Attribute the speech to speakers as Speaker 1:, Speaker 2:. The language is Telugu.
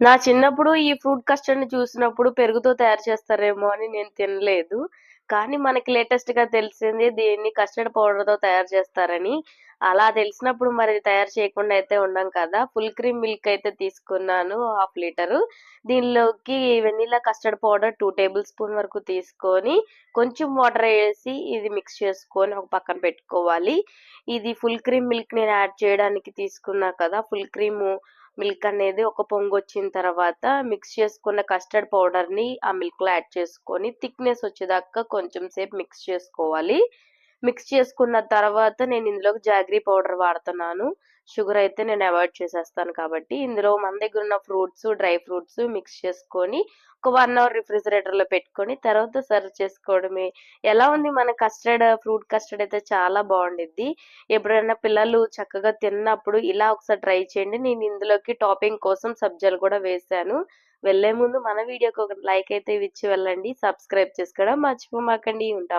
Speaker 1: నా చిన్నప్పుడు ఈ ఫ్రూట్ కస్టర్డ్‌ని చూసినప్పుడు పెరుగుతో తయారు చేస్తారేమో అని నేను తినలేదు. కానీ మనకి లేటెస్ట్‌గా తెలిసింది దీన్ని కస్టర్డ్ పౌడర్‌తో తయారు చేస్తారని. అలా తెలిసినప్పుడు మరి తయారు చేయకుండా అయితే ఉండం కదా! ఫుల్ క్రీమ్ మిల్క్ అయితే తీసుకున్నాను హాఫ్ లీటరు. దీనిలోకి vanilla custard powder 2 table spoon వరకు తీసుకొని, కొంచెం వాటర్ ఏసి ఇది మిక్స్ చేసుకొని ఒక పక్కన పెట్టుకోవాలి. ఇది ఫుల్ క్రీమ్ మిల్క్ నేను యాడ్ చేయడానికి తీసుకున్నా కదా! ఫుల్ క్రీము మిల్క్ అనేది ఒక పొంగొచ్చిన తర్వాత మిక్స్ చేసుకున్న కస్టర్డ్ పౌడర్‌ని ఆ మిల్క్‌లో యాడ్ చేసుకొని థిక్‌నెస్ వచ్చేదాకా కొంచెం సేపు మిక్స్ చేసుకోవాలి. మిక్స్ చేసుకున్న తర్వాత నేను ఇందులోకి జాగరీ పౌడర్ వాడుతున్నాను. షుగర్ అయితే నేను అవాయిడ్ చేసేస్తాను కాబట్టి. ఇందులో మన దగ్గర ఉన్న ఫ్రూట్స్, డ్రై ఫ్రూట్స్ మిక్స్ చేసుకొని ఒక 1 అవర్ రిఫ్రిజిరేటర్‌లో పెట్టుకొని తర్వాత సర్వ్ చేసుకోవడమే. ఎలా ఉంది మన కస్టర్డ్, ఫ్రూట్ కస్టర్డ్ అయితే చాలా బావుండిద్ది. ఎప్పుడైనా పిల్లలు చక్కగా తిన్నప్పుడు ఇలా ఒకసారి ట్రై చేయండి. నేను ఇందులోకి టాపింగ్ కోసం సబ్జాలు కూడా వేశాను. వెళ్ళే ముందు మన వీడియోకి ఒక లైక్ అయితే ఇచ్చి వెళ్ళండి. సబ్స్క్రైబ్ చేసుకోవడం మర్చిపోమాకండి. ఉంటా.